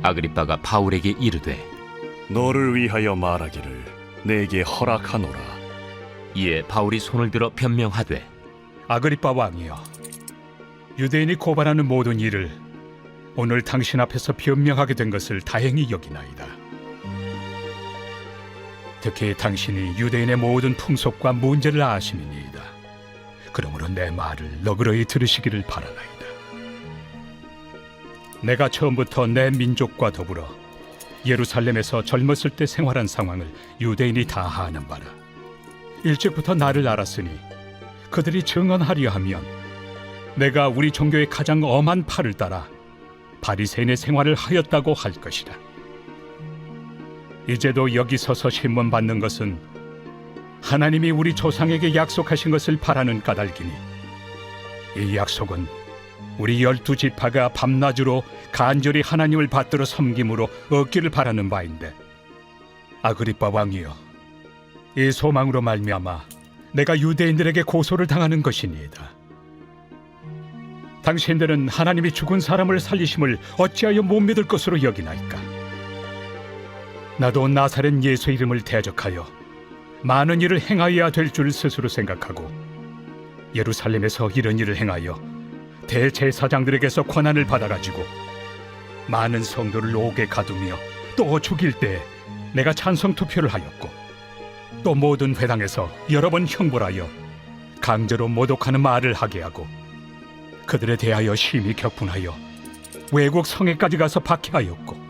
아그리빠가 바울에게 이르되 너를 위하여 말하기를 내게 허락하노라. 이에 바울이 손을 들어 변명하되 아그리빠 왕이여, 유대인이 고발하는 모든 일을 오늘 당신 앞에서 변명하게 된 것을 다행히 여기나이다. 특히 당신이 유대인의 모든 풍속과 문제를 아심이니이다. 그러므로 내 말을 너그러이 들으시기를 바라나이다. 내가 처음부터 내 민족과 더불어 예루살렘에서 젊었을 때 생활한 상황을 유대인이 다 아는 바라. 일찍부터 나를 알았으니 그들이 증언하려 하면 내가 우리 종교의 가장 엄한 팔을 따라 바리새인의 생활을 하였다고 할 것이다. 이제도 여기 서서 신문 받는 것은 하나님이 우리 조상에게 약속하신 것을 바라는 까닭이니 이 약속은 우리 12지파가 밤낮으로 간절히 하나님을 받들어 섬김으로 얻기를 바라는 바인데, 아그리빠 왕이여, 이 소망으로 말미암아 내가 유대인들에게 고소를 당하는 것이니이다. 당신들은 하나님이 죽은 사람을 살리심을 어찌하여 못 믿을 것으로 여기나이까? 나도 나사렛 예수 이름을 대적하여 많은 일을 행하여야 될 줄 스스로 생각하고 예루살렘에서 이런 일을 행하여 대제사장들에게서 권한을 받아가지고 많은 성도를 옥에 가두며 또 죽일 때 내가 찬성 투표를 하였고, 또 모든 회당에서 여러 번 형벌하여 강제로 모독하는 말을 하게 하고 그들에 대하여 심히 격분하여 외국 성에까지 가서 박해하였고,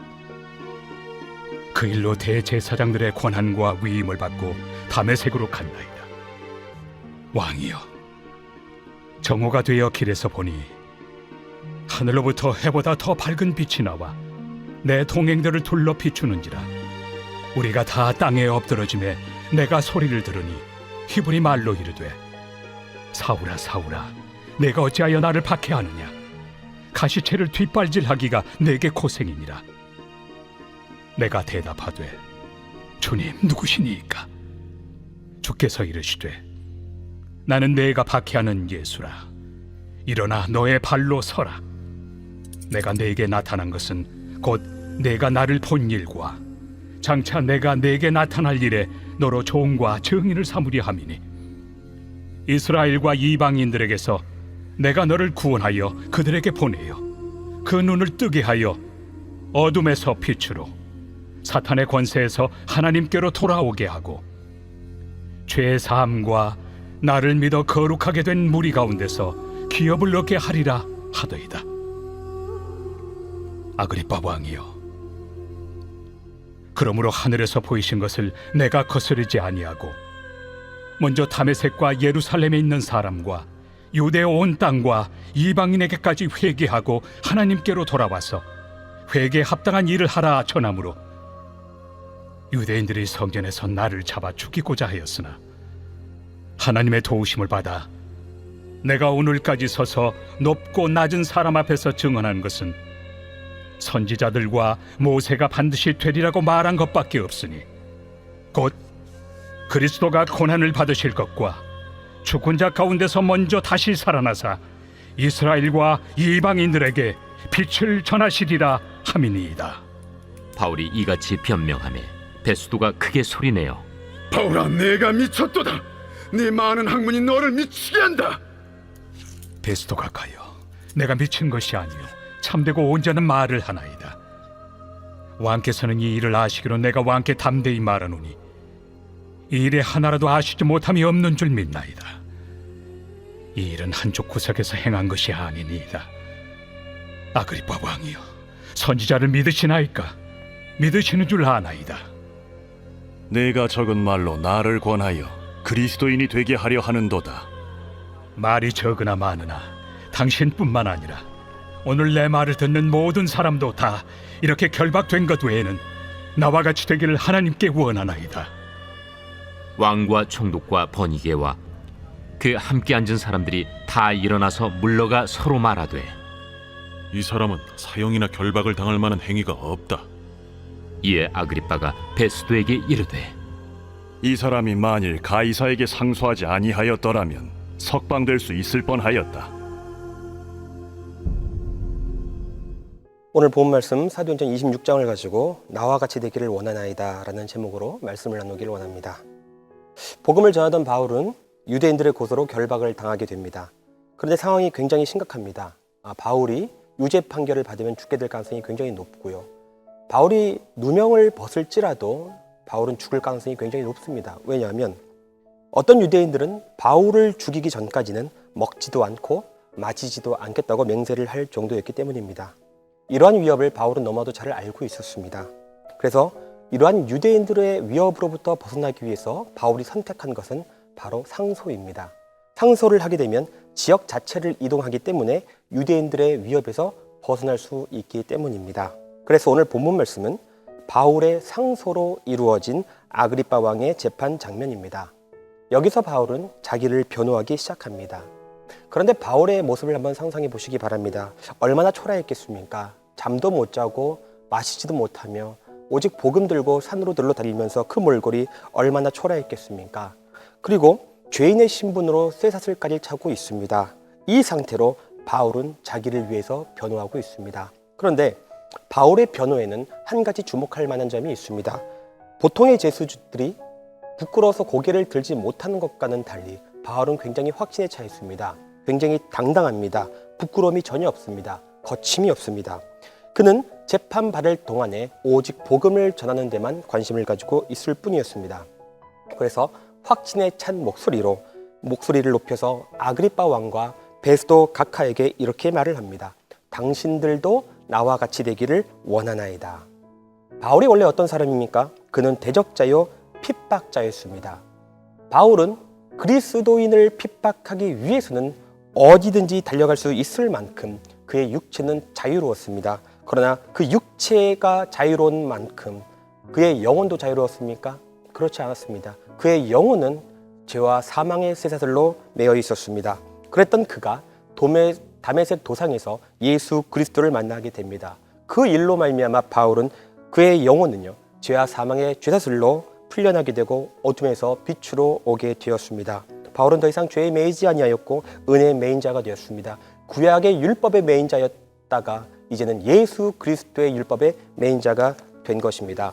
그 일로 대제사장들의 권한과 위임을 받고 다메섹으로 간나이다. 왕이여, 정오가 되어 길에서 보니 하늘로부터 해보다 더 밝은 빛이 나와 내 동행들을 둘러 비추는지라. 우리가 다 땅에 엎드러짐에 내가 소리를 들으니 히브리 말로 이르되, 사울아 사울아, 내가 어찌하여 나를 박해하느냐? 가시채를 뒷발질하기가 내게 고생이니라. 내가 대답하되, 주님 누구시니이까? 주께서 이르시되, 나는 내가 박해하는 예수라. 일어나 너의 발로 서라. 내가 네게 나타난 것은 곧 내가 나를 본 일과 장차 내가 네게 나타날 일에 너로 종과 증인을 삼으려 함이니, 이스라엘과 이방인들에게서 내가 너를 구원하여 그들에게 보내어 그 눈을 뜨게 하여 어둠에서 빛으로, 사탄의 권세에서 하나님께로 돌아오게 하고, 죄 사함과 나를 믿어 거룩하게 된 무리 가운데서 기업을 얻게 하리라 하더이다. 아그리빠 왕이여, 그러므로 하늘에서 보이신 것을 내가 거스르지 아니하고 먼저 다메섹과 예루살렘에 있는 사람과 유대 온 땅과 이방인에게까지 회개하고 하나님께로 돌아와서 회개에 합당한 일을 하라 전하므로 유대인들이 성전에서 나를 잡아 죽이고자 하였으나 하나님의 도우심을 받아 내가 오늘까지 서서 높고 낮은 사람 앞에서 증언한 것은 선지자들과 모세가 반드시 되리라고 말한 것밖에 없으니, 곧 그리스도가 고난을 받으실 것과 죽은 자 가운데서 먼저 다시 살아나사 이스라엘과 이방인들에게 빛을 전하시리라 함이니이다. 바울이 이같이 변명하매 베스도가 크게 소리내어 바울아, 내가 미쳤도다. 네 많은 학문이 너를 미치게 한다. 베스도가 가여, 내가 미친 것이 아니요 참되고 온전한 말을 하나이다. 왕께서는 이 일을 아시기로 내가 왕께 담대히 말하노니 이 일에 하나라도 아시지 못함이 없는 줄 믿나이다. 이 일은 한쪽 구석에서 행한 것이 아니니이다. 아그리빠 왕이여, 선지자를 믿으시나이까? 믿으시는 줄 아나이다. 내가 적은 말로 나를 권하여 그리스도인이 되게 하려 하는도다. 말이 적으나 많으나 당신뿐만 아니라 오늘 내 말을 듣는 모든 사람도 다 이렇게 결박된 것 외에는 나와 같이 되기를 하나님께 원하나이다. 왕과 총독과 버니게와 그 함께 앉은 사람들이 다 일어나서 물러가 서로 말하되, 이 사람은 사형이나 결박을 당할 만한 행위가 없다. 이에 아그리빠가 베스도에게 이르되, 이 사람이 만일 가이사에게 상소하지 아니하였더라면 석방될 수 있을 뻔하였다. 오늘 본 말씀 사도행전 26장을 가지고 나와 같이 되기를 원하나이다 라는 제목으로 말씀을 나누기를 원합니다. 복음을 전하던 바울은 유대인들의 고소로 결박을 당하게 됩니다. 그런데 상황이 굉장히 심각합니다. 바울이 유죄 판결을 받으면 죽게 될 가능성이 굉장히 높고요. 바울이 누명을 벗을지라도 바울은 죽을 가능성이 굉장히 높습니다. 왜냐하면 어떤 유대인들은 바울을 죽이기 전까지는 먹지도 않고 마시지도 않겠다고 맹세를 할 정도였기 때문입니다. 이러한 위협을 바울은 너무나도 잘 알고 있었습니다. 그래서 이러한 유대인들의 위협으로부터 벗어나기 위해서 바울이 선택한 것은 바로 상소입니다. 상소를 하게 되면 지역 자체를 이동하기 때문에 유대인들의 위협에서 벗어날 수 있기 때문입니다. 그래서 오늘 본문 말씀은 바울의 상소로 이루어진 아그리빠 왕의 재판 장면입니다. 여기서 바울은 자기를 변호하기 시작합니다. 그런데 바울의 모습을 한번 상상해 보시기 바랍니다. 얼마나 초라했겠습니까? 잠도 못 자고 마시지도 못하며 오직 복음 들고 산으로 들러다니면서 그 몰골이 얼마나 초라했겠습니까? 그리고 죄인의 신분으로 쇠사슬까지 차고 있습니다. 이 상태로 바울은 자기를 위해서 변호하고 있습니다. 그런데 바울의 변호에는 한 가지 주목할 만한 점이 있습니다. 보통의 죄수들이 부끄러워서 고개를 들지 못하는 것과는 달리 바울은 굉장히 확신에 차 있습니다. 굉장히 당당합니다. 부끄러움이 전혀 없습니다. 거침이 없습니다. 그는 재판받을 동안에 오직 복음을 전하는 데만 관심을 가지고 있을 뿐이었습니다. 그래서 확신에 찬 목소리를 높여서 아그리빠 왕과 베스도 각하에게 이렇게 말을 합니다. 당신들도 나와 같이 되기를 원하나이다. 바울이 원래 어떤 사람입니까? 그는 대적자요 핍박자였습니다. 바울은 그리스도인을 핍박하기 위해서는 어디든지 달려갈 수 있을 만큼 그의 육체는 자유로웠습니다. 그러나 그 육체가 자유로운 만큼 그의 영혼도 자유로웠습니까? 그렇지 않았습니다. 그의 영혼은 죄와 사망의 쇠사슬로 매여 있었습니다. 그랬던 그가 다메섹 도상에서 예수 그리스도를 만나게 됩니다. 그 일로 말미암아 바울은 그의 영혼은요 죄와 사망의 쇠사슬로 풀려나게 되고 어둠에서 빛으로 오게 되었습니다. 바울은 더 이상 죄에 매이지 아니하였고 은혜의 매인 자가 되었습니다. 구약의 율법의 매인 자였다가 이제는 예수 그리스도의 율법의 매인 자가 된 것입니다.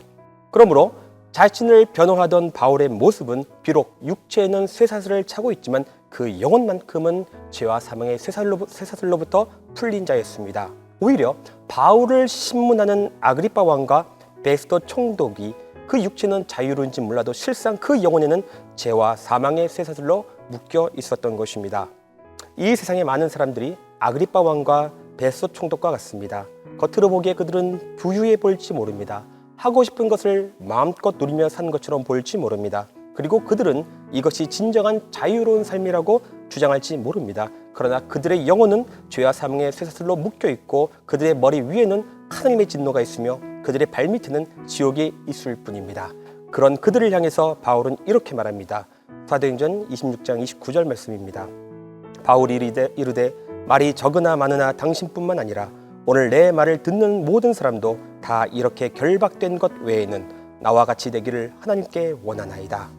그러므로 자신을 변호하던 바울의 모습은 비록 육체에는 쇠사슬을 차고 있지만 그 영혼만큼은 죄와 사망의 쇠사슬로부터 풀린 자였습니다. 오히려 바울을 신문하는 아그리빠 왕과 베스도 총독이 그 육체는 자유로운지 몰라도 실상 그 영혼에는 죄와 사망의 쇠사슬로 묶여 있었던 것입니다. 이 세상의 많은 사람들이 아그리빠 왕과 베스도 총독과 같습니다. 겉으로 보기에 그들은 부유해 보일지 모릅니다. 하고 싶은 것을 마음껏 누리며 산 것처럼 보일지 모릅니다. 그리고 그들은 이것이 진정한 자유로운 삶이라고 주장할지 모릅니다. 그러나 그들의 영혼은 죄와 사망의 쇠사슬로 묶여 있고 그들의 머리 위에는 하나님의 진노가 있으며 그들의 발밑에는 지옥이 있을 뿐입니다. 그런 그들을 향해서 바울은 이렇게 말합니다. 사도행전 26장 29절 말씀입니다. 바울이 이르되 말이 적으나 많으나 당신뿐만 아니라 오늘 내 말을 듣는 모든 사람도 다 이렇게 결박된 것 외에는 나와 같이 되기를 하나님께 원하나이다.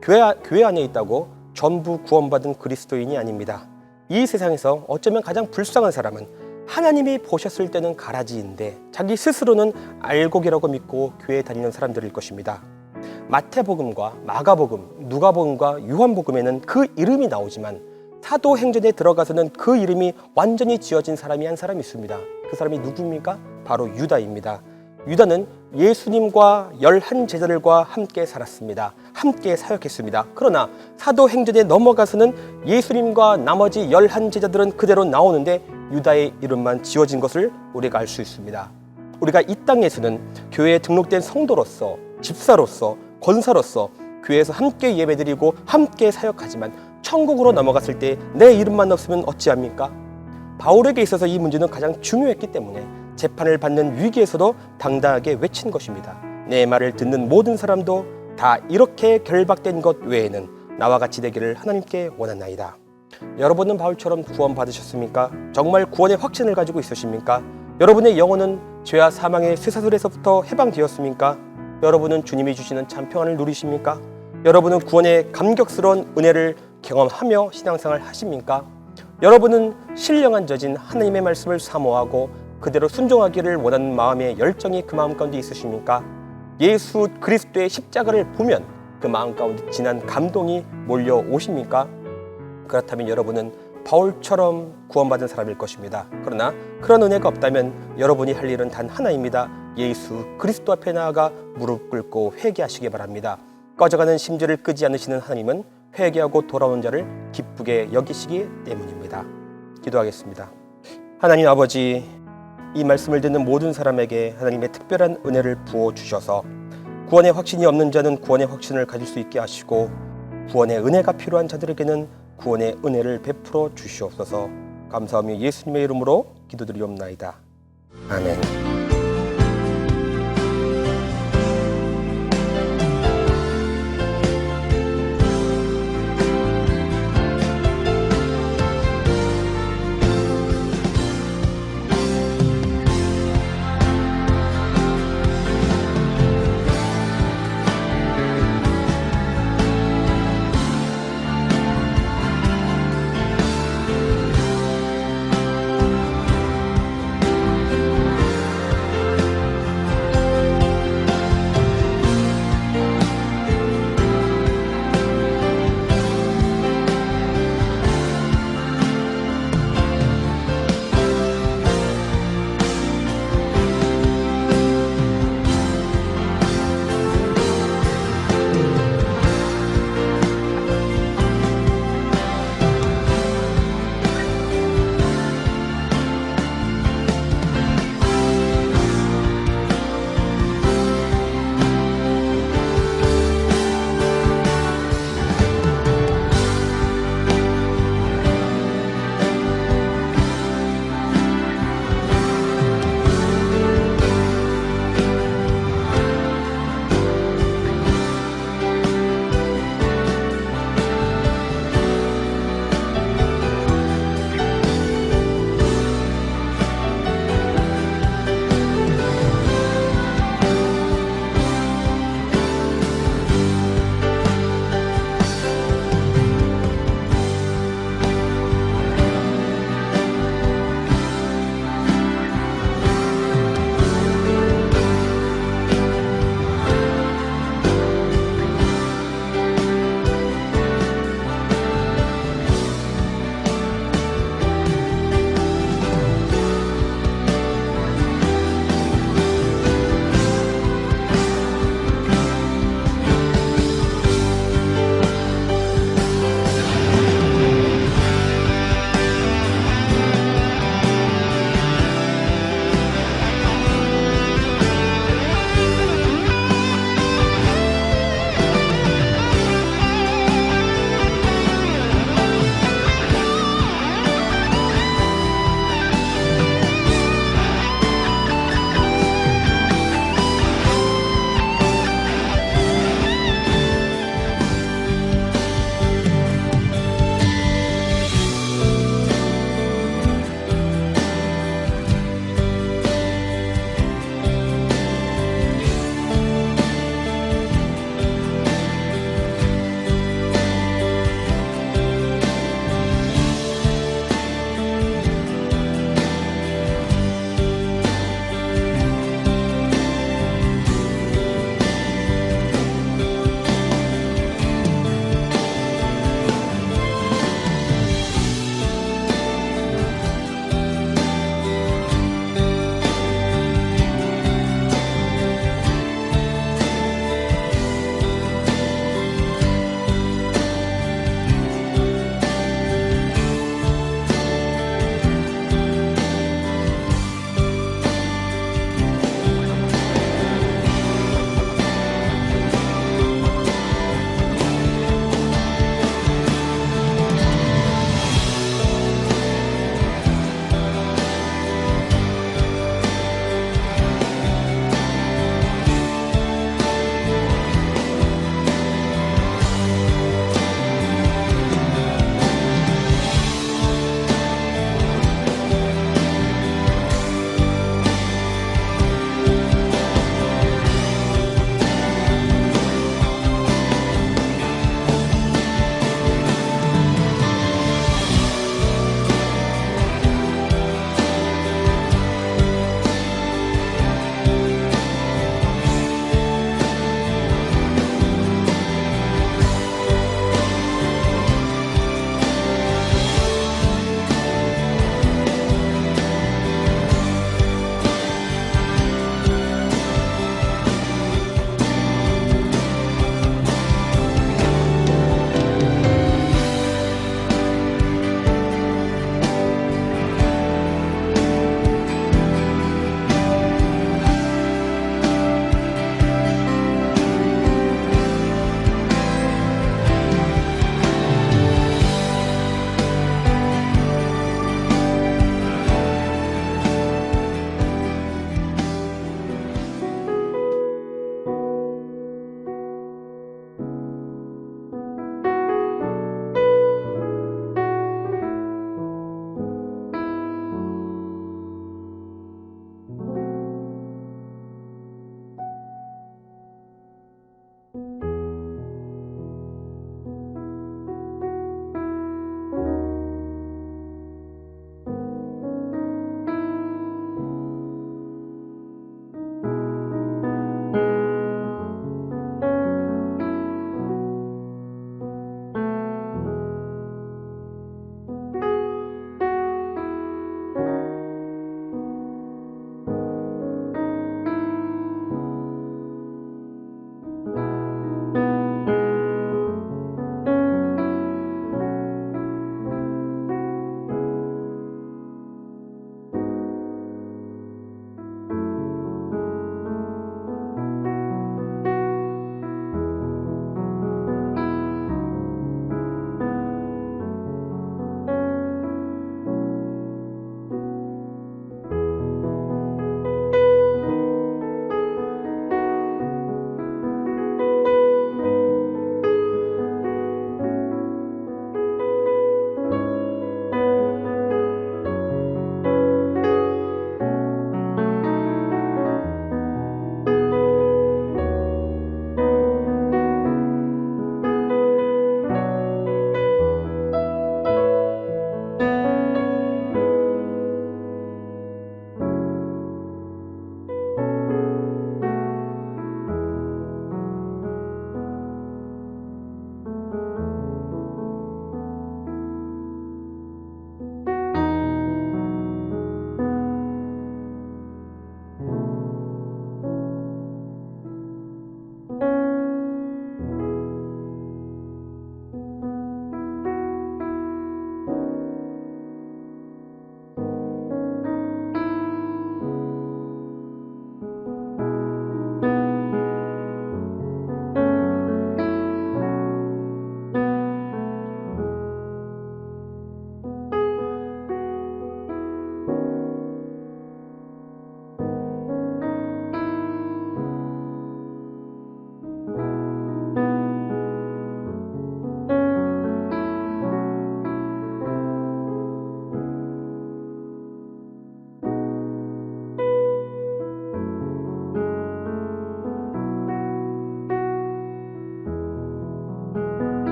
교회 안에 있다고 전부 구원받은 그리스도인이 아닙니다. 이 세상에서 어쩌면 가장 불쌍한 사람은 하나님이 보셨을 때는 가라지인데 자기 스스로는 알곡이라고 믿고 교회에 다니는 사람들일 것입니다. 마태복음과 마가복음, 누가복음과 요한복음에는 그 이름이 나오지만 사도행전에 들어가서는 그 이름이 완전히 지어진 사람이 한 사람이 있습니다. 그 사람이 누구입니까? 바로 유다입니다. 유다는 예수님과 11제자들과 함께 살았습니다. 함께 사역했습니다. 그러나 사도행전에 넘어가서는 예수님과 나머지 11제자들은 그대로 나오는데 유다의 이름만 지어진 것을 우리가 알 수 있습니다. 우리가 이 땅에서는 교회에 등록된 성도로서, 집사로서, 권사로서 교회에서 함께 예배드리고 함께 사역하지만 천국으로 넘어갔을 때 내 이름만 없으면 어찌합니까? 바울에게 있어서 이 문제는 가장 중요했기 때문에 재판을 받는 위기에서도 당당하게 외친 것입니다. 내 말을 듣는 모든 사람도 다 이렇게 결박된 것 외에는 나와 같이 되기를 하나님께 원하나이다. 여러분은 바울처럼 구원 받으셨습니까? 정말 구원의 확신을 가지고 있으십니까? 여러분의 영혼은 죄와 사망의 쇠사슬에서부터 해방되었습니까? 여러분은 주님이 주시는 참 평안을 누리십니까? 여러분은 구원의 감격스러운 은혜를 경험하며 신앙생활 하십니까? 여러분은 신령한 저진 하나님의 말씀을 사모하고 그대로 순종하기를 원하는 마음의 열정이 그 마음 가운데 있으십니까? 예수 그리스도의 십자가를 보면 그 마음 가운데 진한 감동이 몰려오십니까? 그렇다면 여러분은 바울처럼 구원받은 사람일 것입니다. 그러나 그런 은혜가 없다면 여러분이 할 일은 단 하나입니다. 예수 그리스도 앞에 나아가 무릎 꿇고 회개하시기 바랍니다. 꺼져가는 심지를 끄지 않으시는 하나님은 회개하고 돌아온 자를 기쁘게 여기시기 때문입니다. 기도하겠습니다. 하나님 아버지, 이 말씀을 듣는 모든 사람에게 하나님의 특별한 은혜를 부어주셔서 구원의 확신이 없는 자는 구원의 확신을 가질 수 있게 하시고 구원의 은혜가 필요한 자들에게는 구원의 은혜를 베풀어 주시옵소서. 감사하며 예수님의 이름으로 기도드리옵나이다. 아멘.